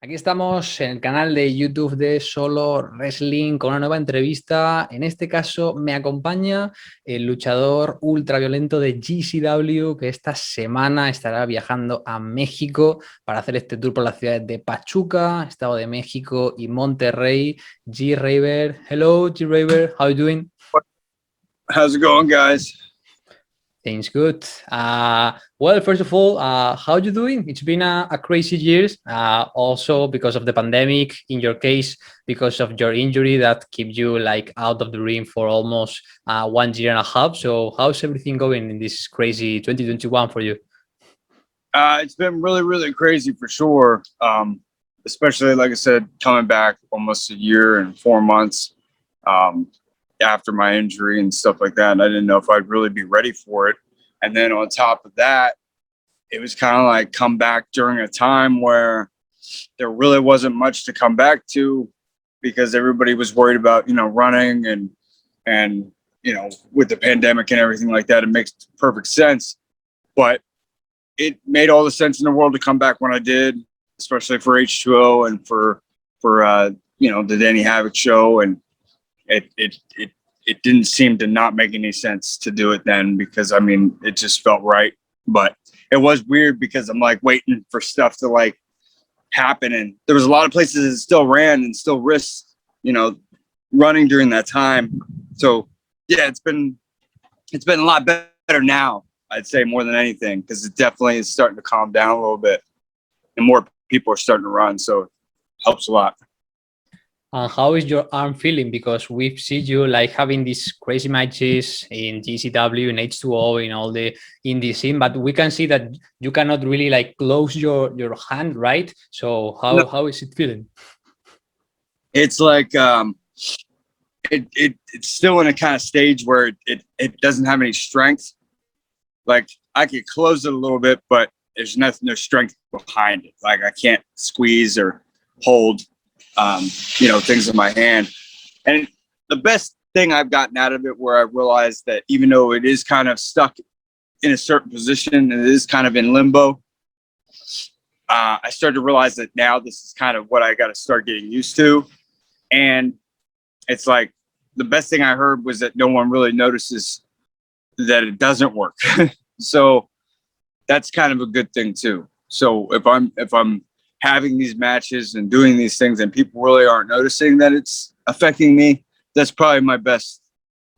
Aquí estamos en el canal de YouTube de Solowrestling con una nueva entrevista. En este caso me acompaña el luchador ultraviolento de GCW que esta semana estará viajando a México para hacer este tour por las ciudades de Pachuca, Estado de México y Monterrey. G-Raver. Hello, G-Raver. How are you doing? How's it going, guys? Things good. Well, first of all, how are you doing? It's been a crazy years. Also because of the pandemic. In your case, because of your injury that kept you like out of the ring for almost 1 year and a half. So, how's everything going in this crazy 2021 for you? It's been really crazy for sure. Especially, like I said, coming back almost a year and 4 months after my injury and stuff like that. And I didn't know if I'd really be ready for it. And then on top of that, it was kind of like come back during a time where there really wasn't much to come back to because everybody was worried about, running and, with the pandemic and everything like that, it makes perfect sense. But it made all the sense in the world to come back when I did, especially for H2O and for the Danny Havoc show. And it didn't seem to not make any sense to do it then because, it just felt right. But it was weird because I'm like waiting for stuff to like happen. And there was a lot of places that still ran and still risked, running during that time. So yeah, it's been a lot better now, I'd say, more than anything, because it definitely is starting to calm down a little bit and more people are starting to run. So it helps a lot. And how is your arm feeling? Because we've seen you like having these crazy matches in GCW and H2O in all the indie scene, but we can see that you cannot really like close your hand, right? So how is it feeling? It's like it's still in a kind of stage where it doesn't have any strength. Like I could close it a little bit, but there's no strength behind it. Like I can't squeeze or hold things in my hand. And the best thing I've gotten out of it, where I realized that even though it is kind of stuck in a certain position and it is kind of in limbo, I started to realize that now this is kind of what I got to start getting used to. And it's like the best thing I heard was that no one really notices that it doesn't work. So that's kind of a good thing too. So if I'm having these matches and doing these things and people really aren't noticing that it's affecting me, that's probably my best,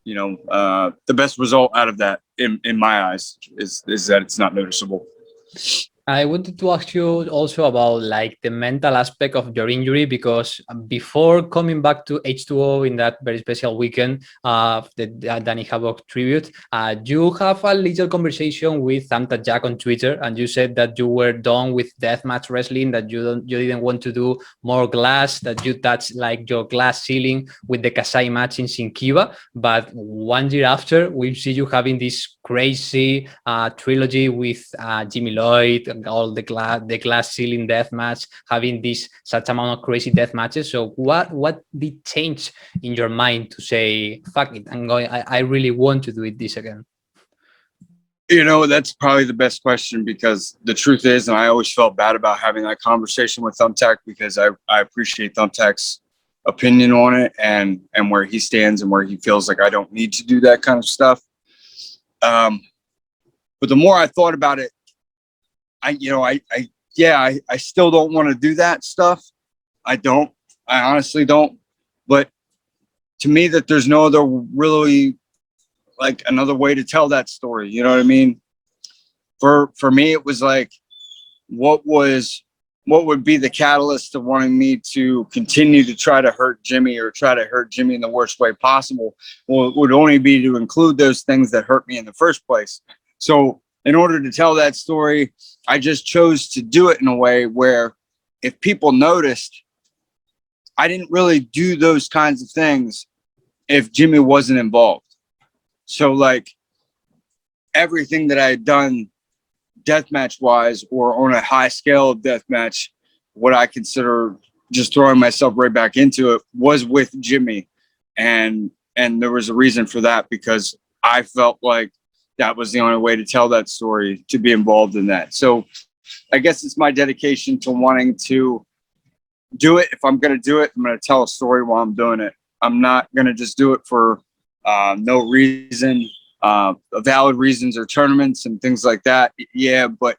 the best result out of that in my eyes is that it's not noticeable. I wanted to ask you also about like the mental aspect of your injury, because before coming back to H2O in that very special weekend of the Danny Havoc tribute, you have a little conversation with Santa Jack on Twitter, and you said that you were done with deathmatch wrestling, that you didn't want to do more glass, that you touched like your glass ceiling with the Kasai match in Sinkiba. But 1 year after, we see you having this crazy trilogy with Jimmy Lloyd, all the glass ceiling death match, having this such amount of crazy death matches. So what did change in your mind to say, fuck it, I really want to do this again? That's probably the best question, because the truth is, and I always felt bad about having that conversation with Thumbtack, because I appreciate Thumbtack's opinion on it and where he stands and where he feels like I don't need to do that kind of stuff. But the more I thought about it, I still don't want to do that stuff. I honestly don't. But to me, that there's no other really like another way to tell that story. You know what I mean? For me, it was like, what would be the catalyst to wanting me to continue to try to hurt Jimmy or try to hurt Jimmy in the worst way possible? Well, it would only be to include those things that hurt me in the first place. So in order to tell that story, I just chose to do it in a way where if people noticed, I didn't really do those kinds of things if Jimmy wasn't involved. So like everything that I had done deathmatch wise or on a high scale of deathmatch, what I consider just throwing myself right back into it, was with Jimmy. And there was a reason for that, because I felt like that was the only way to tell that story, to be involved in that. So I guess it's my dedication to wanting to do it. If I'm going to do it, I'm going to tell a story while I'm doing it. I'm not going to just do it for no reason, valid reasons or tournaments and things like that. Yeah, but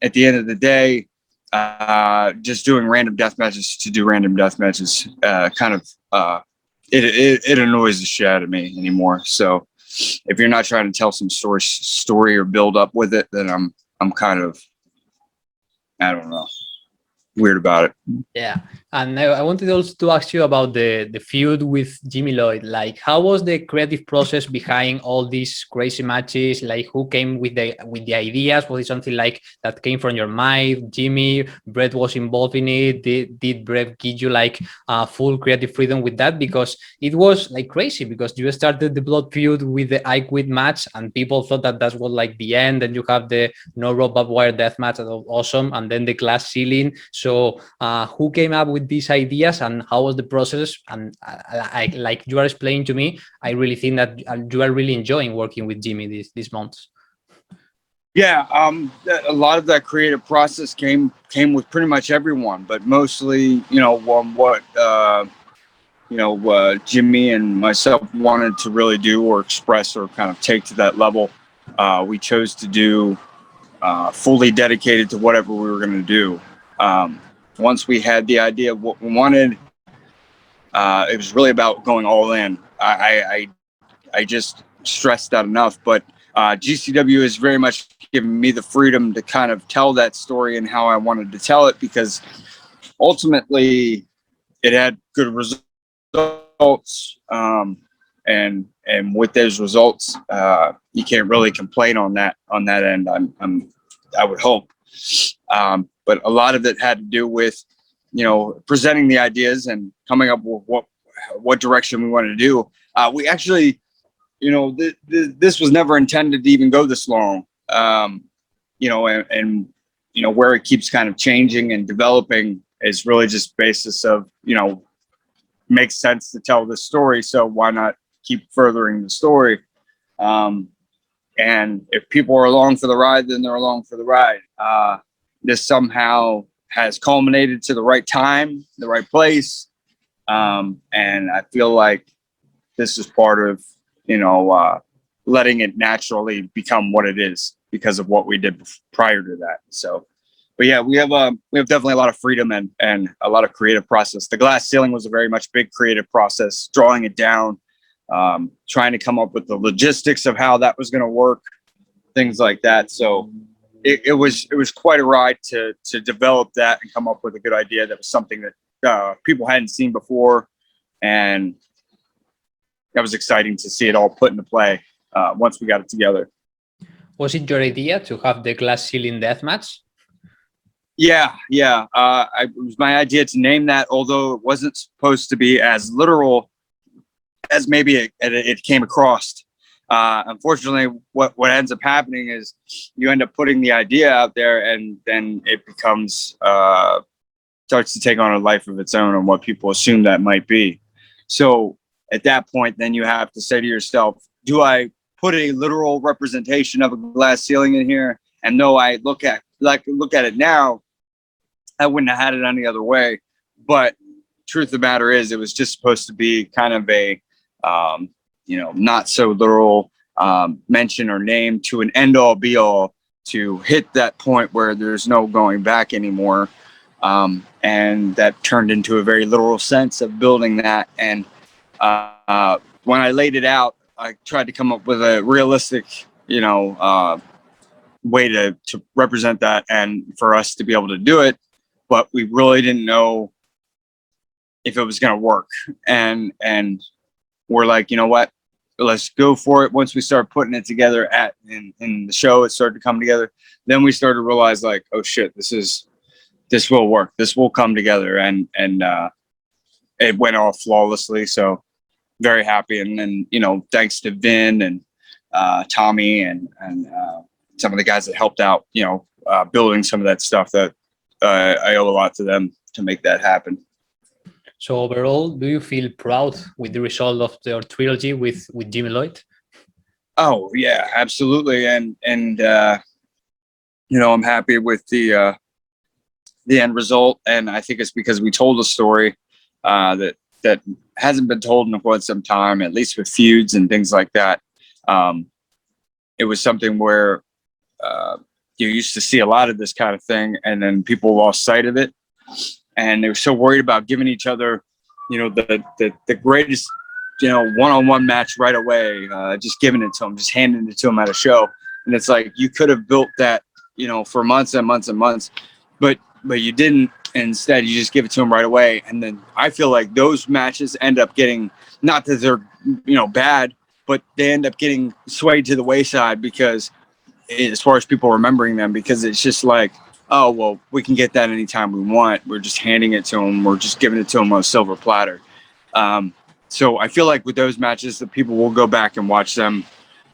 at the end of the day, just doing random death matches to do random death matches it annoys the shit out of me anymore. So if you're not trying to tell some story or build up with it, then I'm kind of, I don't know, weird about it. Yeah, and I wanted also to ask you about the feud with Jimmy Lloyd. Like, how was the creative process behind all these crazy matches? Like, who came with the ideas? Was it something like that came from your mind? Jimmy, Brett was involved in it. Did Brett give you like full creative freedom with that? Because it was like crazy. Because you started the Blood feud with the I Quit match, and people thought that that was like the end. And you have the no rope barbed wire death match, that was awesome, and then the glass ceiling. So who came up with these ideas and how was the process? And like you are explaining to me, I really think that you are really enjoying working with Jimmy these months. Yeah, a lot of that creative process came with pretty much everyone, but mostly, what Jimmy and myself wanted to really do or express or kind of take to that level. We chose to do fully dedicated to whatever we were going to do. Once we had the idea of what we wanted, it was really about going all in. I just stressed that enough, but GCW has very much given me the freedom to kind of tell that story and how I wanted to tell it, because ultimately it had good results. And with those results, you can't really complain on that end. I would hope. But a lot of it had to do with, presenting the ideas and coming up with what direction we wanted to do. We actually, this was never intended to even go this long. And where it keeps kind of changing and developing is really just basis of, makes sense to tell this story, so why not keep furthering the story? And if people are along for the ride, then they're along for the ride. This somehow has culminated to the right time, the right place, and I feel like this is part of, letting it naturally become what it is because of what we did prior to that. So, but yeah, we have definitely a lot of freedom and a lot of creative process. The glass ceiling was a very much big creative process, drawing it down, trying to come up with the logistics of how that was going to work, things like that. So it was quite a ride to develop that and come up with a good idea that was something that people hadn't seen before, and that was exciting to see it all put into play once we got it together. Was it your idea to have the glass ceiling death match? Yeah. It was my idea to name that, although it wasn't supposed to be as literal as maybe it came across. Unfortunately, what ends up happening is you end up putting the idea out there, and then it becomes starts to take on a life of its own on what people assume that might be. So at that point, then you have to say to yourself, do I put a literal representation of a glass ceiling in here? And though I look at it now, I wouldn't have had it any other way. But truth of the matter is, it was just supposed to be kind of a, not so literal mention or name to an end all be all to hit that point where there's no going back anymore. And that turned into a very literal sense of building that. And when I laid it out, I tried to come up with a realistic, way to represent that and for us to be able to do it. But we really didn't know if it was going to work. And we're like, you know what? Let's go for it. Once we started putting it together in the show, it started to come together. Then we started to realize, like, oh shit, this will work. This will come together. And it went off flawlessly. So very happy. And then, thanks to Vin and Tommy and some of the guys that helped out, building some of that stuff, that I owe a lot to them to make that happen. So overall, do you feel proud with the result of your trilogy with Jimmy Lloyd? Oh yeah, absolutely. And I'm happy with the the end result. And I think it's because we told a story that hasn't been told in quite some time, at least with feuds and things like that. It was something where you used to see a lot of this kind of thing, and then people lost sight of it, and they were so worried about giving each other, the greatest, one-on-one match right away, just giving it to them, just handing it to them at a show. And it's like, you could have built that, for months and months and months, but you didn't. Instead, you just give it to them right away. And then I feel like those matches end up getting, not that they're, bad, but they end up getting swayed to the wayside because, as far as people remembering them, because it's just like, oh, well, we can get that anytime we want. We're just handing it to them. We're just giving it to them on a silver platter. So I feel like with those matches, the people will go back and watch them.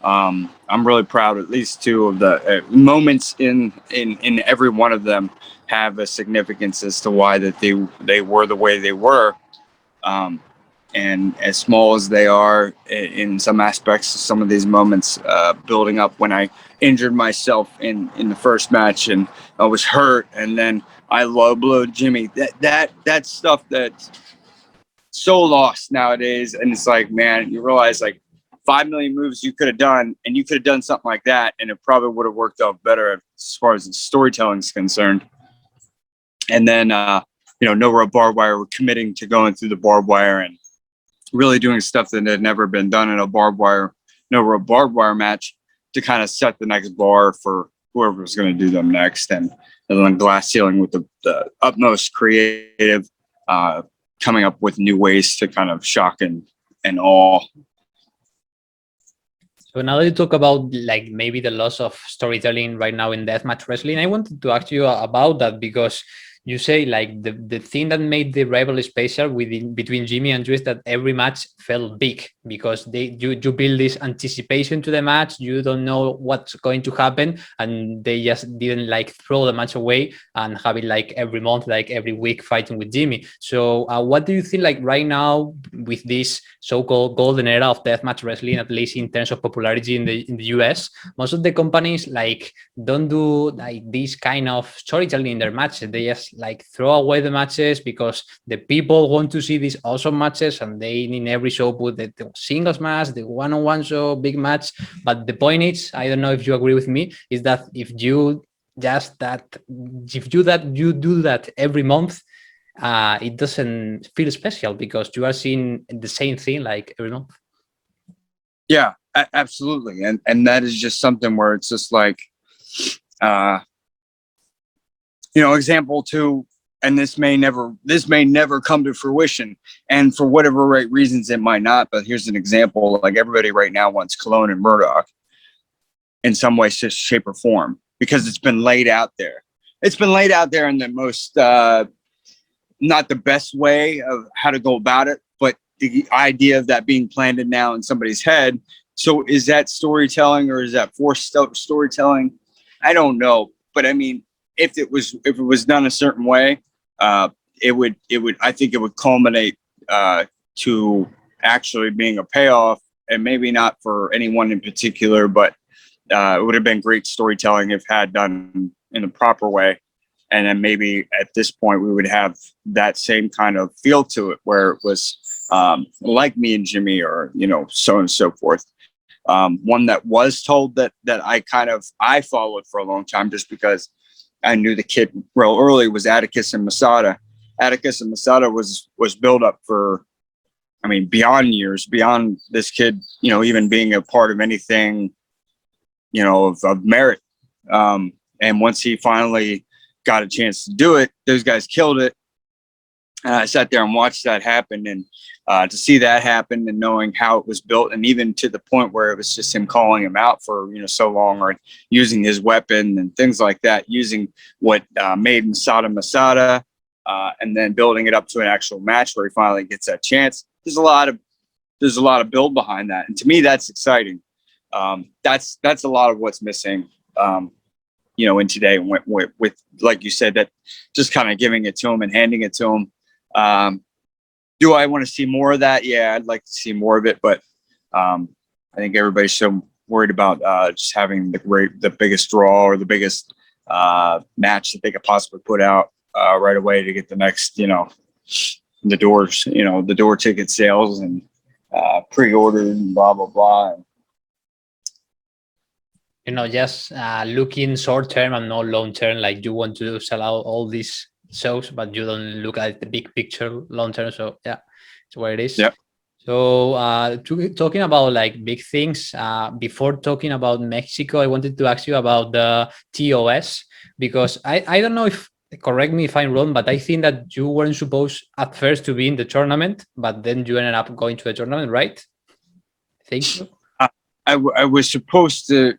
I'm really proud, at least two of the moments in every one of them have a significance as to why that they were the way they were. And as small as they are in some aspects, some of these moments building up when I injured myself in the first match and I was hurt, and then I low blowed Jimmy. That's stuff that's so lost nowadays. And it's like, man, you realize like 5 million moves you could have done, and you could have done something like that, and it probably would have worked out better as far as the storytelling is concerned. And then, no rope barbed wire, we're committing to going through the barbed wire and really doing stuff that had never been done in a no rope barbed wire match to kind of set the next bar for whoever was going to do them next. And then glass ceiling with the utmost creative, coming up with new ways to kind of shock and awe. So now that you talk about like maybe the loss of storytelling right now in deathmatch wrestling, I wanted to ask you about that, because you say like the thing that made the rivalry special between Jimmy and Drew is that every match felt big, because you build this anticipation to the match. You don't know what's going to happen, and they just didn't like throw the match away and have it like every month, like every week fighting with Jimmy. So what do you think like right now with this so-called golden era of deathmatch wrestling, at least in terms of popularity in the US? Most of the companies like don't do like this kind of storytelling in their matches. They just like throw away the matches because the people want to see these awesome matches, and they in every show put the singles match, the one-on-one show, big match. But the point is, I don't know if you agree with me, is that if you do that every month, it doesn't feel special because you are seeing the same thing like every month. Yeah, absolutely. And that is just something where it's just like, example two, and this may never come to fruition, and for whatever right reasons it might not. But here's an example: like everybody right now wants Cologne and Murdoch in some way, shape, or form, because it's been laid out there. It's been laid out there in the most not the best way of how to go about it, but the idea of that being planted now in somebody's head. So is that storytelling, or is that forced storytelling? I don't know, but I mean, if it was done a certain way, it would I think it would culminate to actually being a payoff, and maybe not for anyone in particular, but it would have been great storytelling if had done in the proper way. And then maybe at this point we would have that same kind of feel to it, where it was like me and Jimmy, or so on and so forth. One that was told that I followed for a long time, just because I knew the kid real early, was Atticus and Masada. Atticus and Masada was built up for, I mean, beyond years, beyond this kid, even being a part of anything, of merit. And once he finally got a chance to do it, those guys killed it. I sat there and watched that happen, and to see that happen, and knowing how it was built, and even to the point where it was just him calling him out for so long, or using his weapon and things like that, using what made Masada, and then building it up to an actual match where he finally gets that chance. There's a lot of build behind that, and to me, that's exciting. That's a lot of what's missing. In today, with like you said, that just kind of giving it to him and handing it to him. Do I want to see more of that? Yeah, I'd like to see more of it, but I think everybody's so worried about just having the biggest draw, or the biggest match that they could possibly put out. right away to get the next, the doors, the door ticket sales and pre-ordered and blah, blah, blah. Just looking short term and not long term, like you want to sell out all these shows, but you don't look at the big picture long term. So yeah, it's where it is. Yep. So talking about like big things, before talking about Mexico, I wanted to ask you about the TOS, because I don't know if, correct me if I'm wrong, but I think that you weren't supposed at first to be in the tournament, but then you ended up going to the tournament, right? I think so. I was supposed to,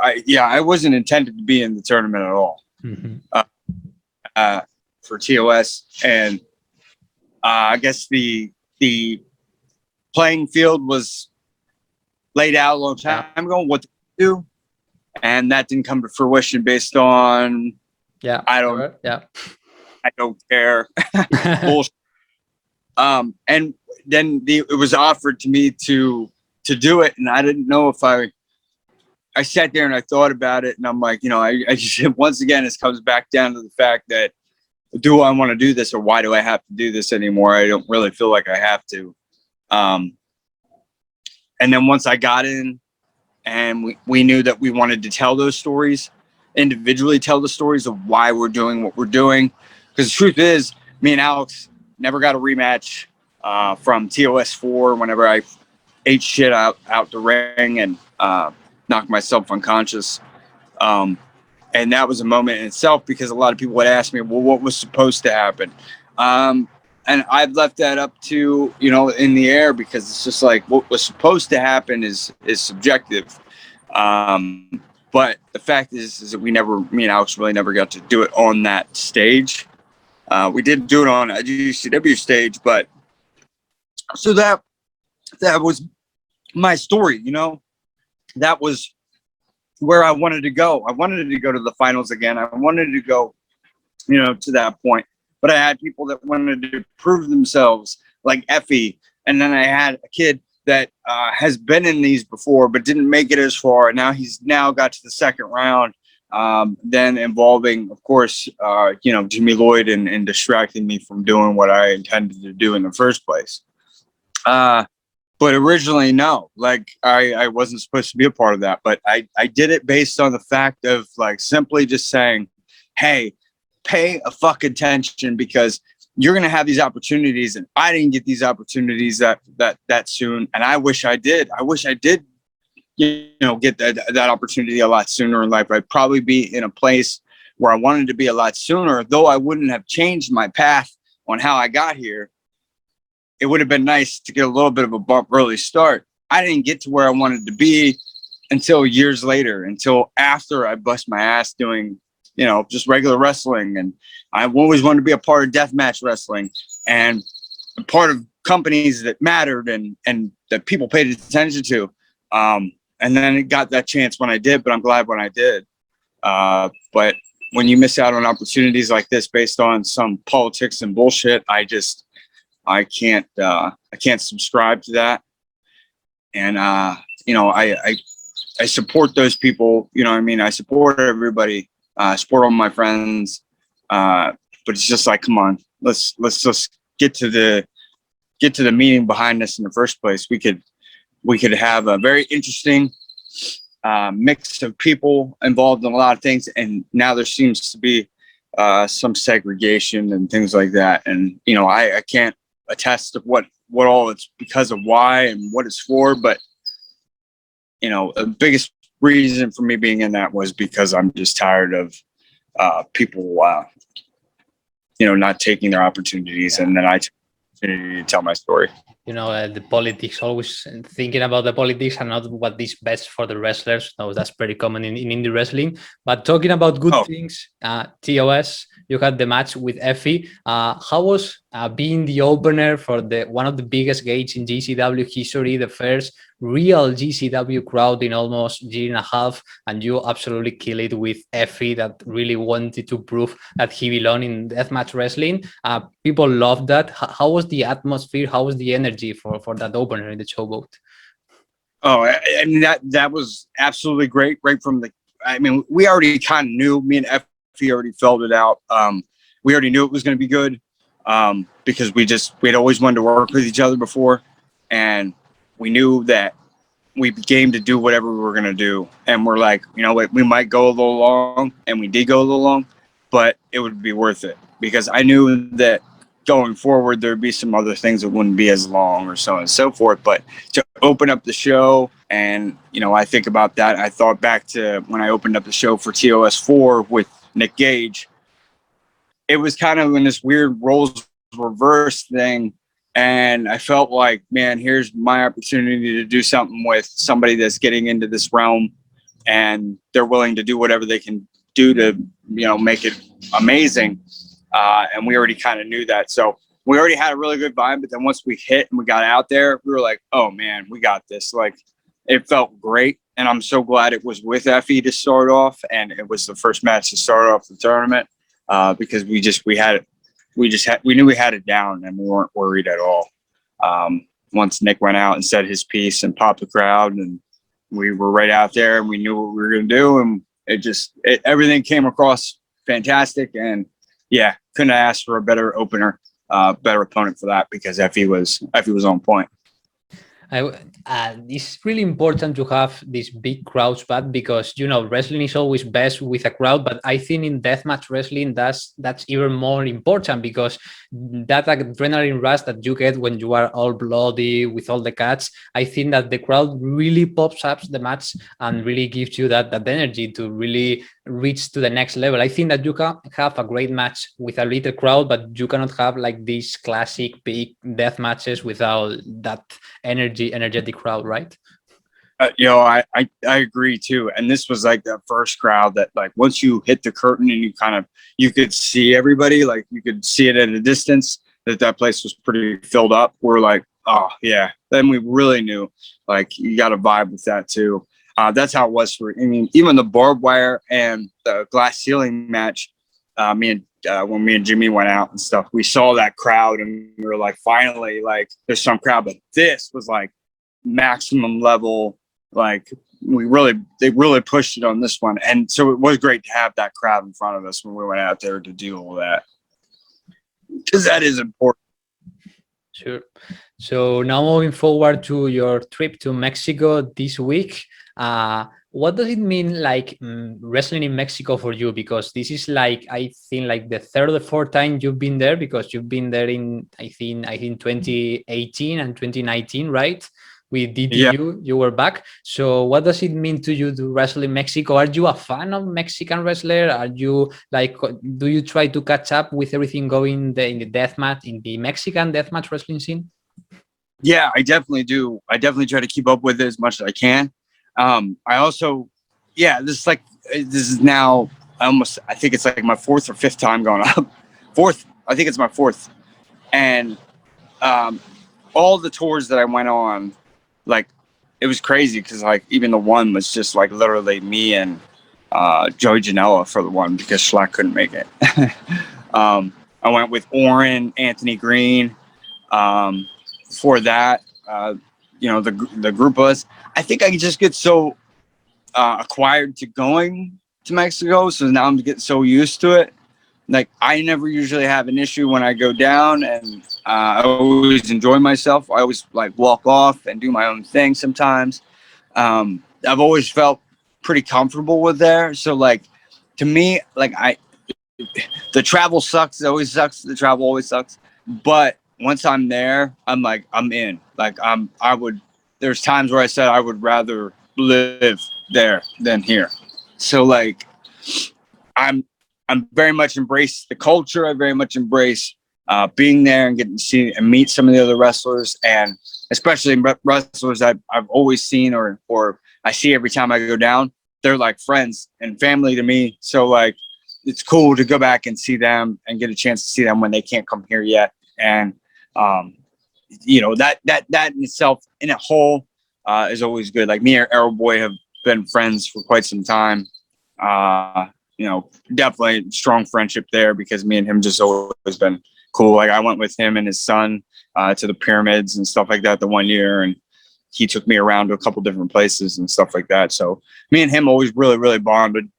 I wasn't intended to be in the tournament at all. For TOS, and I guess the playing field was laid out a long time ago what to do, and that didn't come to fruition based on I don't care. Bullshit. And then it was offered to me to do it, and I didn't know if I sat there and I thought about it, and I'm like, I just, once again, it comes back down to the fact that, do I want to do this, or why do I have to do this anymore? I don't really feel like I have to. And then once I got in, and we knew that we wanted to tell those stories, individually tell the stories of why we're doing what we're doing. Because the truth is, me and Alex never got a rematch from TOS 4 whenever I ate shit out the ring and knocked myself unconscious. And that was a moment in itself, because a lot of people would ask me, well, what was supposed to happen? And I've left that up to, in the air, because it's just like, what was supposed to happen is subjective. But the fact is that me and Alex really never got to do it on that stage. We did do it on a GCW stage, but so that was my story, that was where I wanted to go. I wanted to go to the finals again. I wanted to go, to that point. But I had people that wanted to prove themselves, like Effie. And then I had a kid that has been in these before, but didn't make it as far. And now he's got to the second round. Then involving, of course, Jimmy Lloyd and distracting me from doing what I intended to do in the first place. But originally, no, like I wasn't supposed to be a part of that, but I did it based on the fact of like simply just saying, hey, pay a fuck attention, because you're going to have these opportunities, and I didn't get these opportunities that soon. And I wish I did. I wish I did, get that opportunity a lot sooner in life. I'd probably be in a place where I wanted to be a lot sooner, though I wouldn't have changed my path on how I got here. It would have been nice to get a little bit of a bump early start. I didn't get to where I wanted to be until years later, until after I bust my ass doing, just regular wrestling. And I always wanted to be a part of deathmatch wrestling and a part of companies that mattered and that people paid attention to. And then it got that chance when I did, but I'm glad when I did. But when you miss out on opportunities like this based on some politics and bullshit, I can't subscribe to that. And, I support those people, I support everybody, support all my friends. But it's just like, come on, let's just get to the meaning behind this in the first place. We could have a very interesting mix of people involved in a lot of things. And now there seems to be some segregation and things like that. And, I can't attest to what all it's because of, why and what it's for, but the biggest reason for me being in that was because I'm just tired of people not taking their opportunities, and then I took the opportunity to tell my story. The politics, always thinking about the politics and not what is best for the wrestlers. No, that's pretty common in indie wrestling. But talking about good things, TOS, you had the match with Effie. How was being the opener for one of the biggest gates in GCW history, the first real GCW crowd in almost a year and a half, and you absolutely kill it with Effie that really wanted to prove that he belonged in deathmatch wrestling. People loved that. How was the atmosphere? How was the energy for that opener in the showboat? Oh, I mean, that was absolutely great. Right from we already kind of knew, me and Effie already felt it out. we already knew it was going to be good, because we'd always wanted to work with each other before, and we knew that we came to do whatever we were going to do. And we're like, you know what, we might go a little long, and we did go a little long, but it would be worth it, because I knew that going forward there'd be some other things that wouldn't be as long, or so on and so forth. But to open up the show, and I think about that, I thought back to when I opened up the show for TOS4 with Nick Gage. It was kind of in this weird roles reverse thing, and I felt like, man, here's my opportunity to do something with somebody that's getting into this realm, and they're willing to do whatever they can do to make it amazing. And we already kind of knew that, so we already had a really good vibe. But then once we hit and we got out there, we were like, oh man, we got this. Like, it felt great, and I'm so glad it was with Effie to start off, and it was the first match to start off the tournament, because we knew we had it down, and we weren't worried at all. Once Nick went out and said his piece and popped the crowd, and we were right out there, and we knew what we were going to do, and everything came across fantastic. And yeah, couldn't ask for a better opener, better opponent for that, because Effie was on point. It's really important to have these big crowds, but because wrestling is always best with a crowd, but I think in deathmatch wrestling that's even more important, because that adrenaline rush that you get when you are all bloody with all the cuts, I think that the crowd really pops up the match and really gives you that energy to really reach to the next level. I think that you can have a great match with a little crowd, but you cannot have like these classic big death matches without that energetic crowd, right? I agree too. And this was like the first crowd that, like, once you hit the curtain and you could see everybody, like you could see it at a distance, that place was pretty filled up. We're like, oh yeah. Then we really knew, like, you got to vibe with that too. That's how it was even the barbed wire and the glass ceiling match. When me and Jimmy went out and stuff, we saw that crowd, and we were like, finally, like, there's some crowd. But this was like maximum level. Like, they really pushed it on this one, and so it was great to have that crowd in front of us when we went out there to do all that, because that is important. Sure. So now moving forward to your trip to Mexico this week, what does it mean, like, wrestling in Mexico for you? Because this is, like, I think like the third or fourth time you've been there, because you've been there in I think 2018 and 2019, right? With DTU, you were back. So what does it mean to you to wrestle in Mexico? Are you a fan of Mexican wrestler? Are you like, do you try to catch up with everything going in the deathmatch, in the Mexican deathmatch wrestling scene? Yeah, I definitely do. I definitely try to keep up with it as much as I can. I also, this is now almost, I think it's like my fourth or fifth time going up. Fourth, I think it's my fourth. And all the tours that I went on, like, it was crazy, because like even the one was just like literally me and Joey Janela for the one, because Schlack couldn't make it. I went with Oren, Anthony Green. For that, the group of us, I think I just get so acquired to going to Mexico, so now I'm getting so used to it. Like, I never usually have an issue when I go down, and I always enjoy myself. I always like walk off and do my own thing sometimes. I've always felt pretty comfortable with there. So like, to me, like, the travel sucks. It always sucks. The travel always sucks. But once I'm there, I'm like, I'm in. Like, there's times where I said I would rather live there than here. So like, I'm very much embrace the culture. I very much embrace being there and getting to see and meet some of the other wrestlers, and especially wrestlers I've always seen or I see every time I go down. They're like friends and family to me. So like, it's cool to go back and see them and get a chance to see them when they can't come here yet. And that in itself, in a whole, is always good. Like, me and Arrow Boy have been friends for quite some time. Definitely strong friendship there, because me and him just always been cool. Like, I went with him and his son to the pyramids and stuff like that the one year, and he took me around to a couple different places and stuff like that. So me and him always really, really bonded.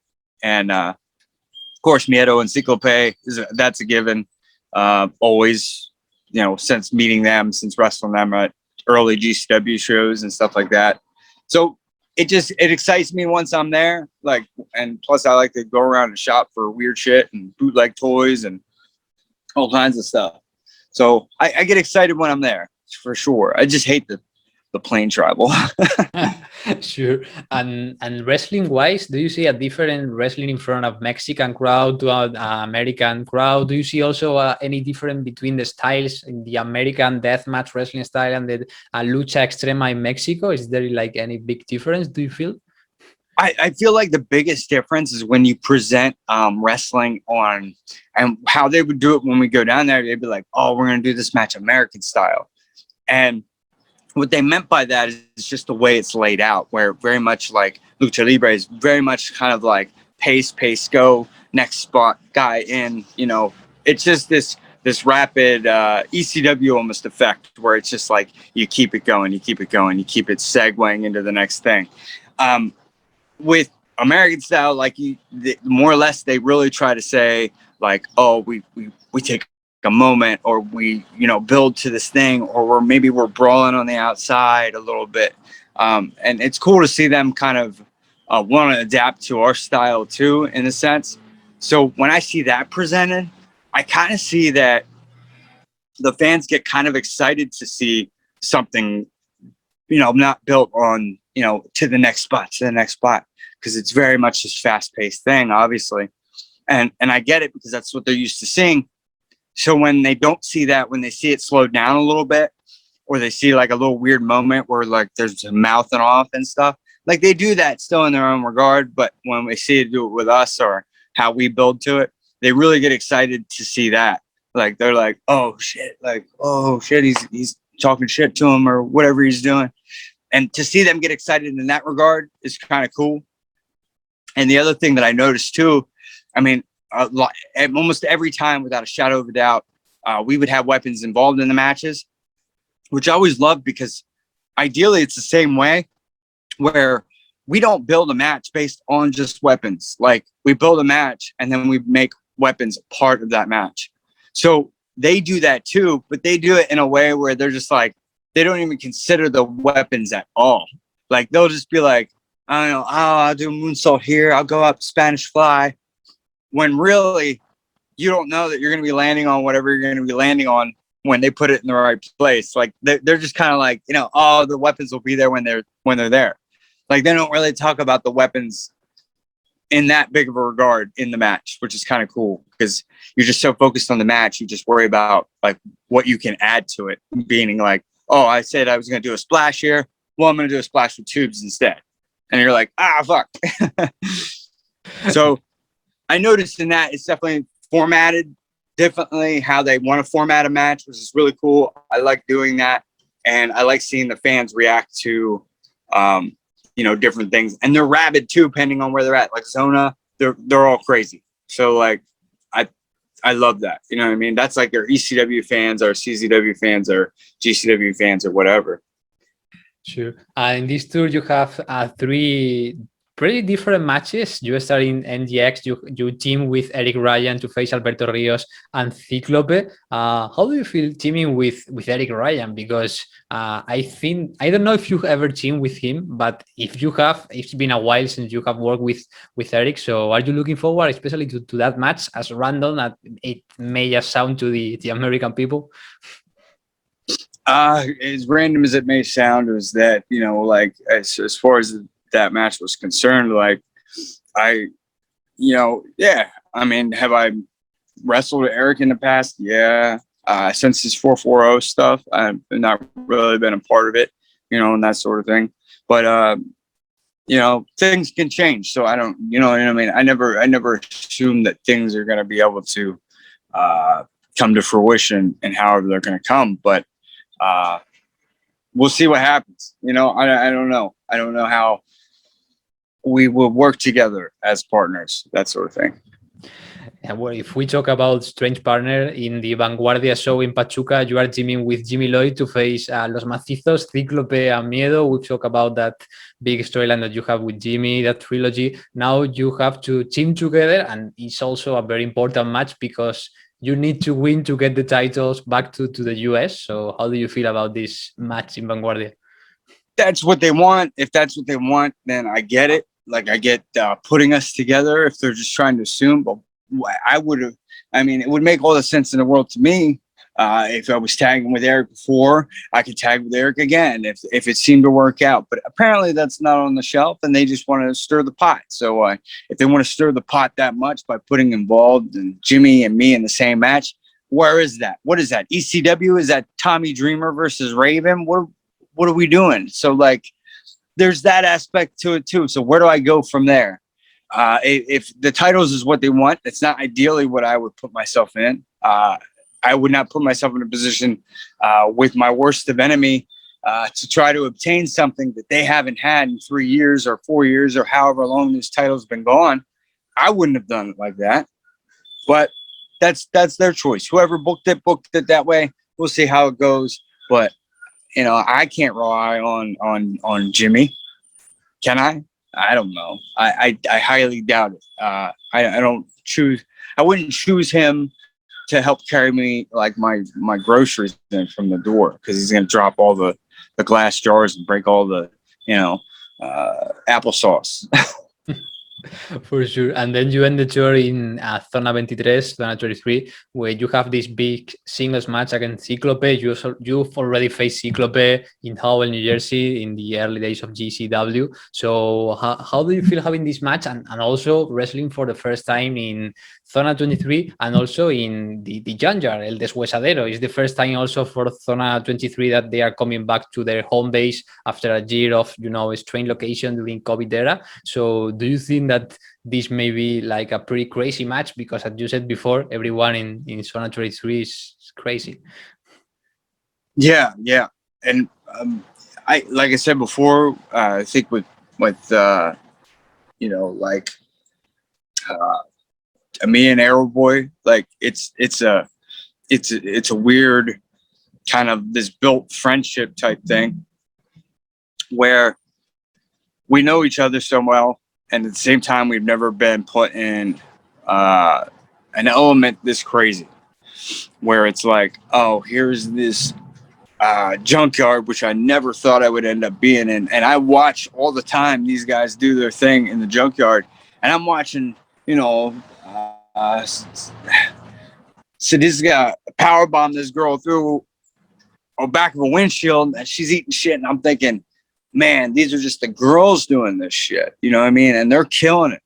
And course, Miedo and Ciclope that's a given. Always, since meeting them, since wrestling them at early GCW shows and stuff like that. So it excites me once I'm there. Like, and plus I like to go around and shop for weird shit and bootleg toys and all kinds of stuff. So I get excited when I'm there for sure. I just hate the plane travel. Sure. And wrestling wise, do you see a different wrestling in front of Mexican crowd to American crowd? Do you see also any difference between the styles in the American deathmatch wrestling style and the lucha extrema in Mexico? Is there like any big difference, do you feel? I feel like the biggest difference is when you present wrestling on, and how they would do it when we go down there. They'd be like, "Oh, we're going to do this match American style," and what they meant by that is just the way it's laid out, where very much like lucha libre is very much kind of like pace, go, next spot, guy in. It's just this rapid ECW almost effect, where it's just like you keep it going, you keep it segueing into the next thing. With American style, like more or less, they really try to say like, oh, we take a moment, or we build to this thing, or we're brawling on the outside a little bit, and it's cool to see them kind of want to adapt to our style too, in a sense. So when I see that presented, I kind of see that the fans get kind of excited to see something not built on to the next spot, because it's very much this fast-paced thing, obviously, and I get it, because that's what they're used to seeing. So when they don't see that, when they see it slowed down a little bit, or they see like a little weird moment where like there's a mouthing off and stuff, like they do that still in their own regard. But when we see it do it with us, or how we build to it, they really get excited to see that. Like they're like, oh shit, he's talking shit to him or whatever he's doing. And to see them get excited in that regard is kind of cool. And the other thing that I noticed too, I mean, almost every time, without a shadow of a doubt, we would have weapons involved in the matches, which I always loved, because ideally it's the same way, where we don't build a match based on just weapons. Like we build a match and then we make weapons part of that match. So they do that too, but they do it in a way where they're just like, they don't even consider the weapons at all. Like they'll just be like, I don't know, I'll do a moonsault here, I'll go up Spanish fly, when really you don't know that you're going to be landing on whatever you're going to be landing on when they put it in the right place. Like they're just kind of like, oh, the weapons will be there when they're there. Like they don't really talk about the weapons in that big of a regard in the match, which is kind of cool, because you're just so focused on the match. You just worry about like what you can add to it, being like, oh, I said I was going to do a splash here. Well, I'm going to do a splash with tubes instead. And you're like, fuck. So I noticed in that it's definitely formatted differently, how they want to format a match, which is really cool. I like doing that. And I like seeing the fans react to, different things. And they're rabid too, depending on where they're at. Like Zona, they're all crazy. So like, I love that. You know what I mean? That's like their ECW fans or CZW fans or GCW fans or whatever. Sure. In this tour, you have three pretty different matches. You start in NDX, you team with Eric Ryan to face Alberto Rios and Ciclope. How do you feel teaming with Eric Ryan? Because I don't know if you ever teamed with him, but if you have, it's been a while since you have worked with Eric. So are you looking forward, especially to that match, as random as it may just sound to the American people? As random as it may sound, is that, like as far as that match was concerned, like yeah, I mean, have I wrestled Eric in the past? Yeah. Since his 440 stuff, I've not really been a part of it, and that sort of thing. But things can change. So I don't, you know what I mean? I never assume that things are going to be able to come to fruition and however they're going to come. But we'll see what happens. I don't know. I don't know how we will work together as partners, that sort of thing. And well, if we talk about strange partner in the Vanguardia show in Pachuca, you are teaming with Jimmy Lloyd to face Los Macizos, Cíclope, and Miedo. We talk about that big storyline that you have with Jimmy, that trilogy. Now you have to team together, and it's also a very important match because you need to win to get the titles back to the US. So how do you feel about this match in Vanguardia? That's what they want. If that's what they want, then I get it. Like I get putting us together if they're just trying to assume. But I would have. I mean, it would make all the sense in the world to me. If I was tagging with Eric before, I could tag with Eric again if it seemed to work out. But apparently that's not on the shelf, and they just want to stir the pot. So if they want to stir the pot that much by putting involved and Jimmy and me in the same match, where is that? What is that? ECW? Is that Tommy Dreamer versus Raven? What are we doing? So like, there's that aspect to it too. So where do I go from there? If the titles is what they want, it's not ideally what I would put myself in. I would not put myself in a position with my worst of enemy to try to obtain something that they haven't had in 3 years or 4 years or however long this title's been gone. I wouldn't have done it like that. But that's their choice. Whoever booked it that way. We'll see how it goes. But you know, I can't rely on Jimmy. Can I? I don't know. I highly doubt it. I don't choose. I wouldn't choose him to help carry me like my groceries in from the door because he's gonna drop all the glass jars and break all the applesauce. For sure. And then you end the tour in Zona 23, Zona 23, where you have this big singles match against Cíclope. You've already faced Cíclope in Howell, New Jersey in the early days of GCW. So how do you feel having this match and also wrestling for the first time in Zona 23 and also in the Junkyard, El Deshuesadero? It's the first time also for Zona 23 that they are coming back to their home base after a year of, a strange location during COVID era. So do you think that this may be like a pretty crazy match? Because as you said before, everyone in Zona 23 is crazy. Yeah. And I like I said before, I think with like me and Arrow Boy, like it's a weird kind of this built friendship type thing where we know each other so well, and at the same time we've never been put in an element this crazy where it's like, oh, here's this junkyard which I never thought I would end up being in, and I watch all the time these guys do their thing in the junkyard, and I'm watching, so this guy power bomb this girl through the back of a windshield, and she's eating shit, and I'm thinking, man, these are just the girls doing this shit, you know what I mean? And they're killing it,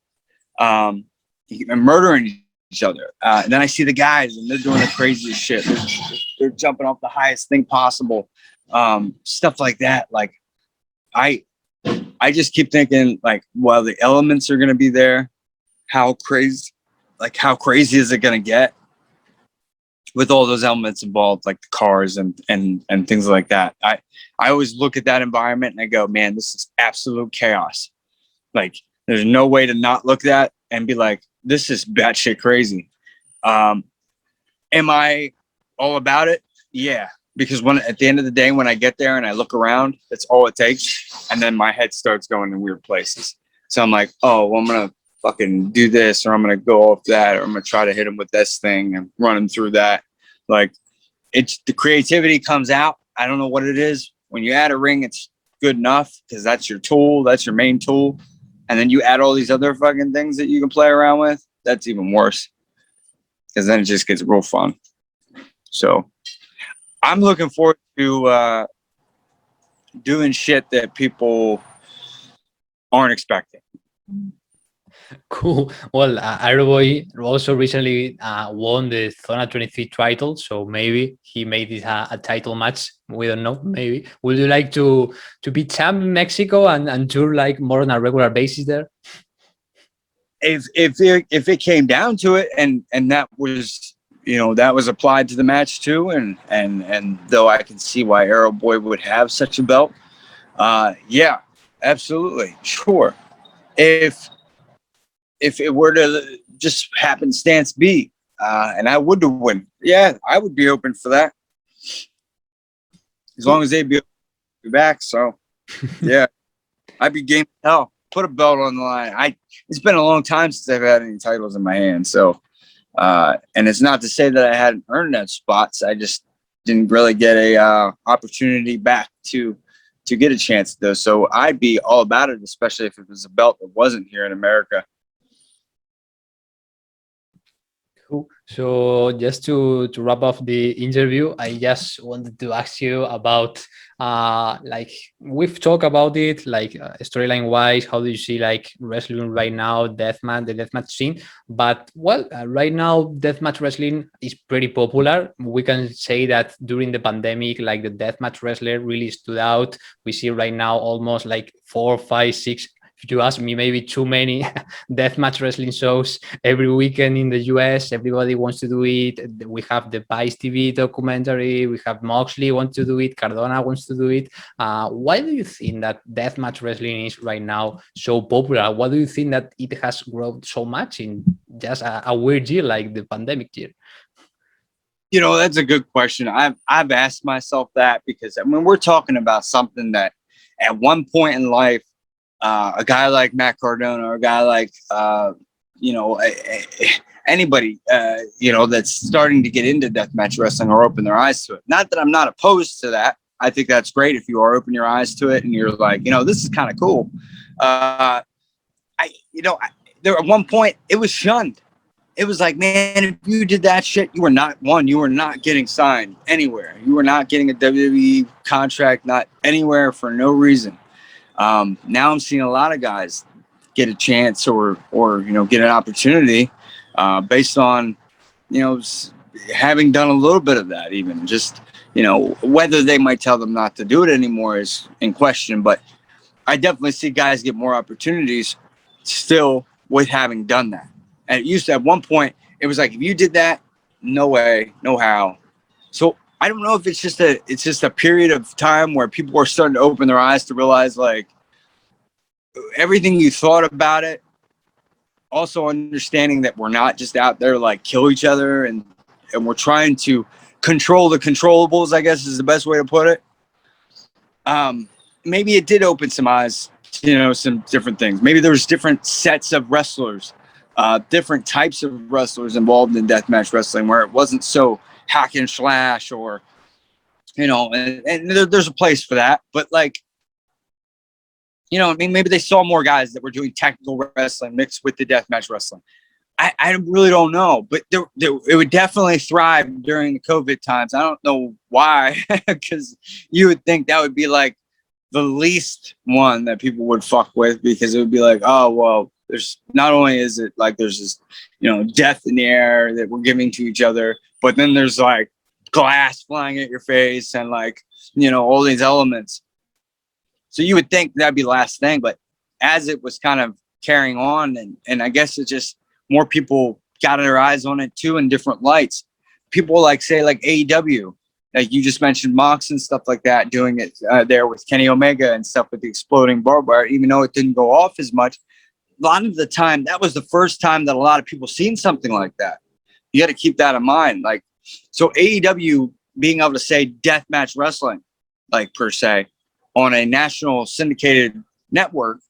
and murdering each other. And then I see the guys, and they're doing the craziest shit. They're jumping off the highest thing possible, stuff like that. Like, I just keep thinking, like, well, the elements are gonna be there. How crazy is it gonna get with all those elements involved, like the cars and things like that? I always look at that environment and I go, man, this is absolute chaos. Like, there's no way to not look at that and be like, this is batshit crazy. Am I all about it? Yeah. Because at the end of the day, when I get there and I look around, that's all it takes. And then my head starts going in weird places. So I'm like, oh, well, I'm going to fucking do this, or I'm going to go off that, or I'm going to try to hit him with this thing and run him through that. Like, it's the creativity comes out. I don't know what it is. When you add a ring, it's good enough because that's your tool. That's your main tool. And then you add all these other fucking things that you can play around with. That's even worse because then it just gets real fun. So I'm looking forward to doing shit that people aren't expecting. Cool. Well, Aeroboy also recently won the Zona 23 title, so maybe he made this a title match. We don't know. Maybe. Would you like to be champ in Mexico and tour like more on a regular basis there? If it came down to it, and that was, that was applied to the match too, and though I can see why Aeroboy would have such a belt, yeah, absolutely, sure. If if it were to just happenstance be, and I would win, yeah, I would be open for that as long as they'd be back. So yeah, I'd be game as hell. Put a belt on the line. It's been a long time since I've had any titles in my hand. So, and it's not to say that I hadn't earned that spots. I just didn't really get a opportunity back to get a chance at those. So I'd be all about it, especially if it was a belt that wasn't here in America. Cool. So just to wrap up the interview, I just wanted to ask you about like we've talked about it, like storyline wise, how do you see like wrestling right now, the deathmatch scene? But well, right now deathmatch wrestling is pretty popular. We can say that during the pandemic, like the deathmatch wrestler really stood out. We see right now almost like 4, 5, 6. If you ask me, maybe too many deathmatch wrestling shows every weekend in the US. Everybody wants to do it. We have the Vice TV documentary. We have Moxley wants to do it. Cardona wants to do it. Why do you think that deathmatch wrestling is right now so popular? Why do you think that it has grown so much in just a weird year like the pandemic year? You know, that's a good question. I've asked myself that because I mean we're talking about something that at one point in life, a guy like Matt Cardona or a guy like you know anybody you know that's starting to get into deathmatch wrestling or open their eyes to it. Not that I'm not opposed to that. I think that's great if you are open your eyes to it and you're like, you know, this is kind of cool. There at one point it was shunned. It was like, man, if you did that shit, you were not getting signed anywhere. You were not getting a WWE contract, not anywhere for no reason. Now I'm seeing a lot of guys get a chance or you know get an opportunity based on you know having done a little bit of that. Even just you know whether they might tell them not to do it anymore is in question. But I definitely see guys get more opportunities still with having done that. And it used to at one point it was like if you did that, no way, no how. So I don't know if it's just a period of time where people are starting to open their eyes to realize like everything you thought about it. Also understanding that we're not just out there like kill each other and we're trying to control the controllables, I guess is the best way to put it. Maybe it did open some eyes to, you know, some different things. Maybe there was different sets of wrestlers, different types of wrestlers involved in deathmatch wrestling where it wasn't so hack and slash or, you know, and there's a place for that. But like, you know, I mean, maybe they saw more guys that were doing technical wrestling mixed with the deathmatch wrestling. I really don't know, but it would definitely thrive during the COVID times. I don't know why, because you would think that would be like the least one that people would fuck with, because it would be like, oh, well, there's not only is it like there's this, you know, death in the air that we're giving to each other, but then there's like glass flying at your face and like, you know, all these elements. So you would think that'd be the last thing, but as it was kind of carrying on, and I guess it just more people got their eyes on it too in different lights. People like say like AEW, like you just mentioned Mox and stuff like that, doing it there with Kenny Omega and stuff with the exploding barbed wire, even though it didn't go off as much. A lot of the time, that was the first time that a lot of people seen something like that. You got to keep that in mind. Like, so AEW being able to say deathmatch wrestling, like per se, on a national syndicated network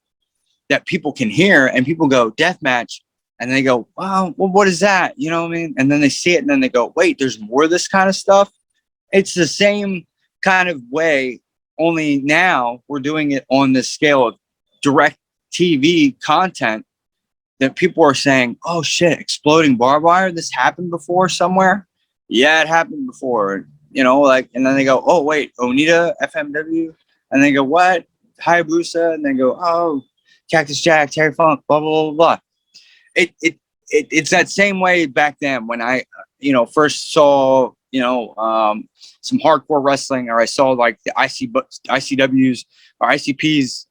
that people can hear, and people go deathmatch, and they go, wow, well, what is that? You know what I mean? And then they see it and then they go, wait, there's more of this kind of stuff. It's the same kind of way, only now we're doing it on this scale of direct TV content that people are saying, oh shit, exploding barbed wire, this happened before somewhere? Yeah, it happened before. You know, like, and then they go, oh wait, Onita, FMW, and they go, what? Hayabusa, and they go, oh, Cactus Jack, Terry Funk, blah blah blah blah. It's that same way back then when I, you know, first saw, you know, some hardcore wrestling, or I saw like the ICWs or ICPs,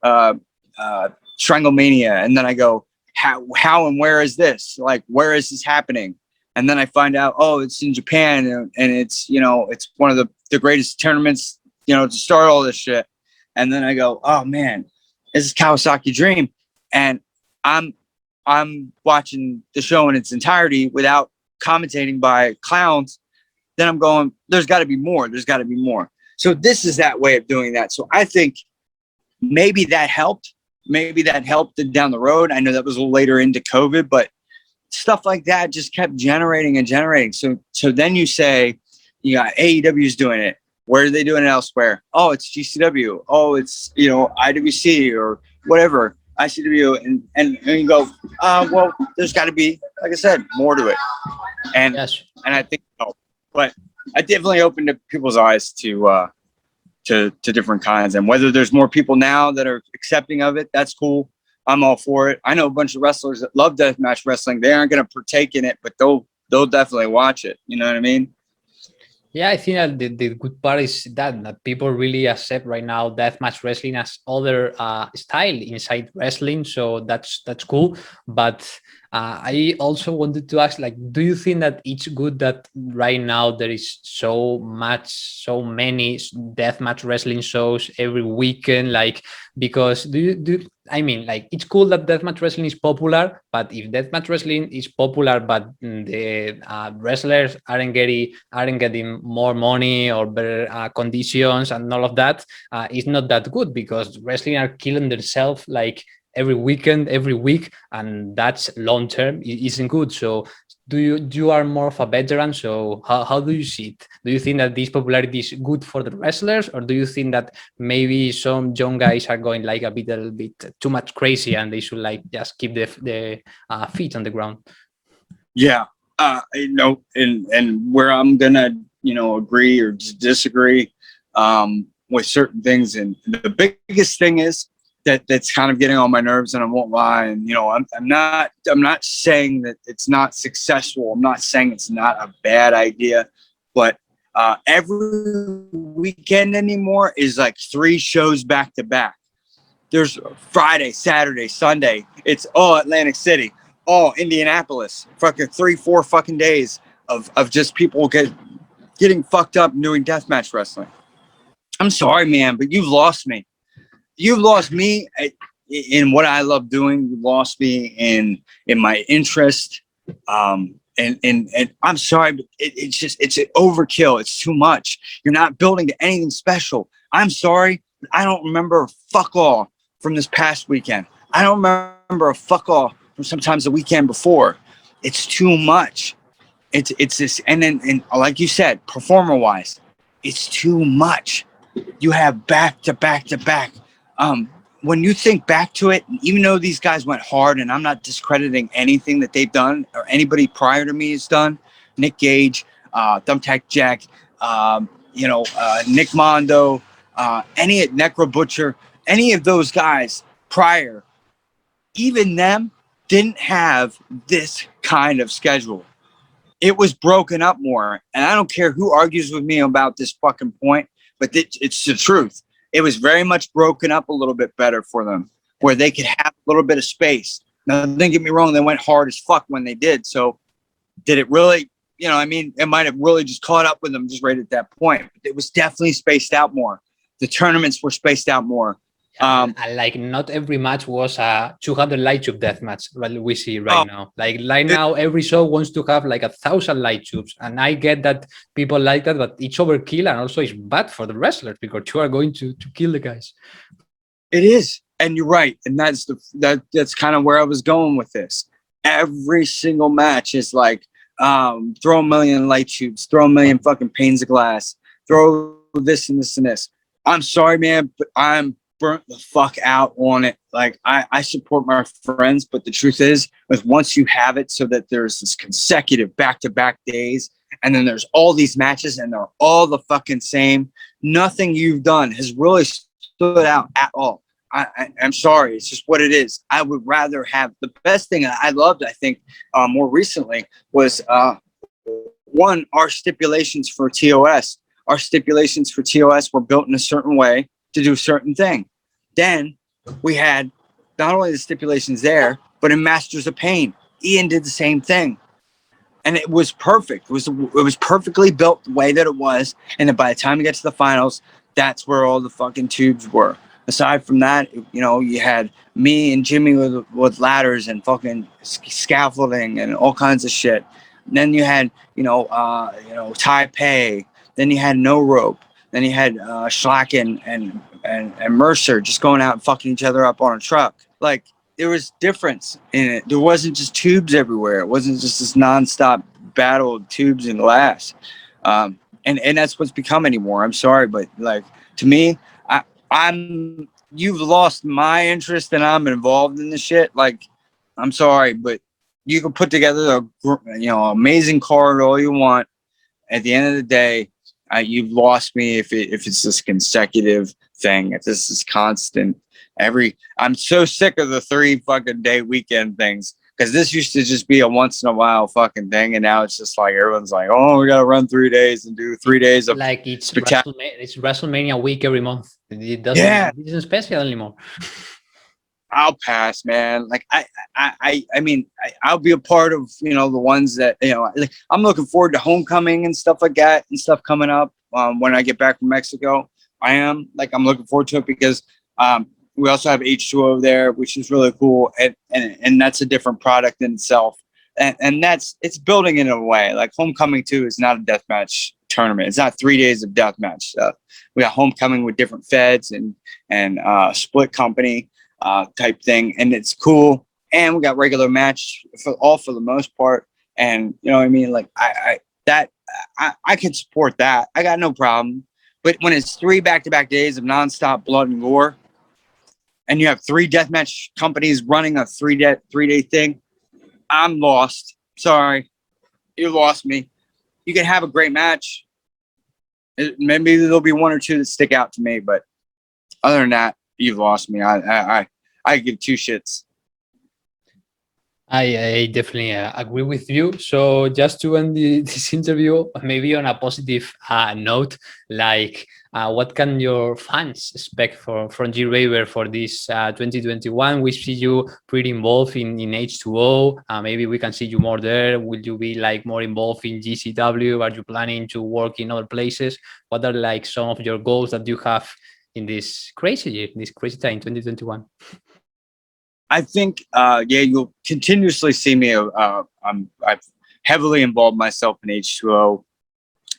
Stranglemania, and then I go, how and where is this? Like, where is this happening? And then I find out, oh, it's in Japan, and it's, you know, it's one of the greatest tournaments, you know, to start all this shit. And then I go, oh man, this is Kawasaki Dream, and I'm I'm watching the show in its entirety without commentating by clowns, then I'm going, there's got to be more. There's got to be more. So this is that way of doing that. So I think maybe that helped. Maybe that helped down the road. I know that was a little later into COVID, but stuff like that just kept generating and generating. So then you say, you got AEW's doing it. Where are they doing it elsewhere? Oh, it's GCW. Oh, it's, IWC or whatever, ICW. And you go, well, there's got to be, like I said, more to it. And Yes. and I think, but I definitely opened up people's eyes to different kinds. And whether there's more people now that are accepting of it, that's cool. I'm all for it. I know a bunch of wrestlers that love deathmatch wrestling. They aren't going to partake in it, but they'll definitely watch it. You know what I mean? Yeah, I think that the good part is that people really accept right now deathmatch wrestling as other style inside wrestling. So that's cool. But I also wanted to ask, like, do you think that it's good that right now there is so many deathmatch wrestling shows every weekend? Like, because I mean, like, it's cool that deathmatch wrestling is popular, but if deathmatch wrestling is popular, but the wrestlers aren't getting more money or better conditions and all of that, it's not that good, because wrestling are killing themselves like every weekend, every week, and that's long term. It isn't good. So you are more of a veteran, so how do you see it? Do you think that this popularity is good for the wrestlers, or do you think that maybe some young guys are going like a little bit too much crazy and they should like just keep the feet on the ground? Yeah. And where I'm gonna, agree or disagree with certain things. And the biggest thing is that's kind of getting on my nerves, and I won't lie. And I'm not saying that it's not successful. I'm not saying it's not a bad idea, but every weekend anymore is like 3 shows back to back. There's Friday, Saturday, Sunday. It's all Atlantic City, all Indianapolis. Fucking 3-4 fucking days of just people getting fucked up and doing deathmatch wrestling. I'm sorry, man, but you've lost me. You've lost me in what I love doing. You lost me in my interest. And I'm sorry, but it's an overkill. It's too much. You're not building to anything special. I'm sorry, but I don't remember fuck all from this past weekend. I don't remember a fuck all from sometimes the weekend before. It's too much. It's this, and then like you said, performer wise, it's too much. You have back to back to back. When you think back to it, even though these guys went hard, and I'm not discrediting anything that they've done or anybody prior to me has done, Nick Gage, Thumbtack Jack, Nick Mondo, any Necro Butcher, any of those guys prior, even them didn't have this kind of schedule. It was broken up more. And I don't care who argues with me about this fucking point, but it's the truth. It was very much broken up a little bit better for them, where they could have a little bit of space. Now, don't get me wrong, they went hard as fuck when they did. So did it really, it might have really just caught up with them just right at that point. But it was definitely spaced out more. The tournaments were spaced out more. And like not every match was a 200 light tube death match like we see right now. Like now, every show wants to have like 1,000 light tubes, and I get that people like that, but it's overkill, and also it's bad for the wrestlers because you are going to kill the guys. It is, and you're right, and that's kind of where I was going with this. Every single match is like throw a million light tubes, throw a million fucking panes of glass, throw this and this and this. I'm sorry, man, but I'm burnt the fuck out on it. Like I support my friends, but the truth is once you have it so that there's this consecutive back-to-back days, and then there's all these matches and they're all the fucking same, nothing you've done has really stood out at all. I'm sorry, it's just what it is. I would rather have the best thing I loved, I think, more recently was one, our stipulations for TOS. Our stipulations for TOS were built in a certain way to do a certain thing. Then we had not only the stipulations there, but in Masters of Pain, Ian did the same thing, and it was perfect. It was perfectly built the way that it was, and then by the time we get to the finals, that's where all the fucking tubes were. aside from that, you know, you had me and Jimmy with ladders and fucking scaffolding and all kinds of shit. And then you had, Taipei. Then you had no rope. Then you had Schlacken and Mercer just going out and fucking each other up on a truck. Like, there was difference in it. There wasn't just tubes everywhere. It wasn't just this nonstop battle of tubes and glass. And that's what's become anymore. I'm sorry, but like, to me, you've lost my interest and I'm involved in the shit. Like, I'm sorry, but you can put together amazing card all you want. At the end of the day, you've lost me if it's this consecutive thing. If this is constant, I'm so sick of the 3 fucking day weekend things, because this used to just be a once in a while fucking thing, and now it's just like everyone's like, oh, we gotta run 3 days and do 3 days of Like it's spectacular. It's WrestleMania week every month. Yeah, It isn't special anymore. I'll pass, man. Like I'll be a part of the ones that like, I'm looking forward to homecoming and stuff like that and stuff coming up when I get back from Mexico. I'm looking forward to it because we also have H2O there, which is really cool, and that's a different product in itself. And it's building in a way. Like homecoming 2 is not a deathmatch tournament. It's not 3 days of deathmatch. We got homecoming with different feds and split company type thing, and it's cool. And we got regular match for the most part. And you know what I mean? Like I can support that. I got no problem. But when it's 3 back-to-back days of nonstop blood and gore, and you have 3 deathmatch companies running a 3-day thing, I'm lost. Sorry, you lost me. You can have a great match. Maybe there'll be 1 or 2 that stick out to me, but other than that, you've lost me. I give 2 shits. I definitely agree with you. So just to end this interview, maybe on a positive note, like what can your fans expect from G-Raver for this 2021? We see you pretty involved in H2O. Maybe we can see you more there. Will you be like more involved in GCW? Are you planning to work in other places? What are like some of your goals that you have in this crazy year, this crazy time, 2021? I think, you'll continuously see me. I've heavily involved myself in H2O.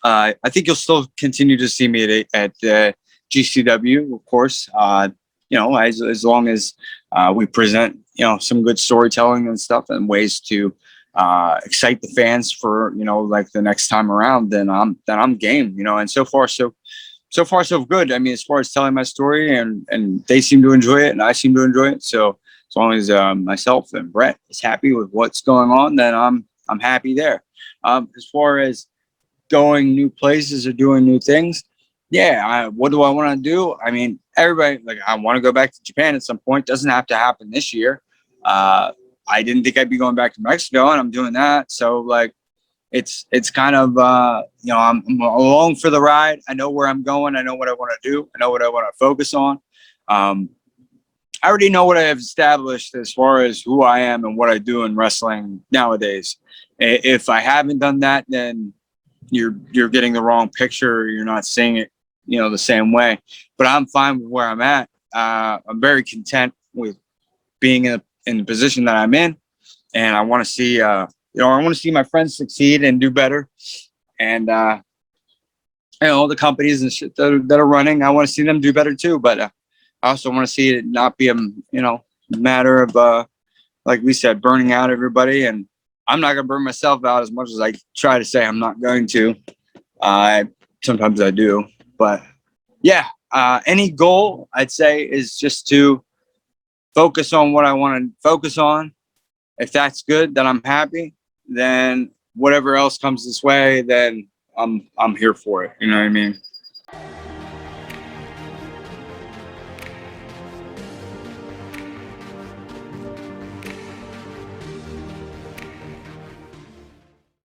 I think you'll still continue to see me at GCW, of course. As long as we present, some good storytelling and stuff and ways to excite the fans for, like the next time around, then I'm game. And so far so good. I mean, as far as telling my story, and they seem to enjoy it, and I seem to enjoy it. So as long as myself and Brett is happy with what's going on, then I'm happy there. As far as going new places or doing new things, what do I want to do? I mean, everybody, like, I want to go back to Japan at some point. Doesn't have to happen this year. I didn't think I'd be going back to Mexico, and I'm doing that. So like, it's kind of I'm along for the ride. I know where I'm going. I know what I want to do. I know what I want to focus on. I already know what I have established as far as who I am and what I do in wrestling nowadays. If I haven't done that, then you're getting the wrong picture. You're not seeing it, the same way. But I'm fine with where I'm at. I'm very content with being in the position that I'm in, and I want to see, I want to see my friends succeed and do better. And all the companies and shit that are running, I want to see them do better too. But I also want to see it not be a matter of like we said, burning out everybody. And I'm not gonna burn myself out as much as I try to say I'm not going to. Sometimes I do, but yeah. Any goal I'd say is just to focus on what I want to focus on. If that's good, then I'm happy. Then whatever else comes this way, then I'm here for it. You know what I mean?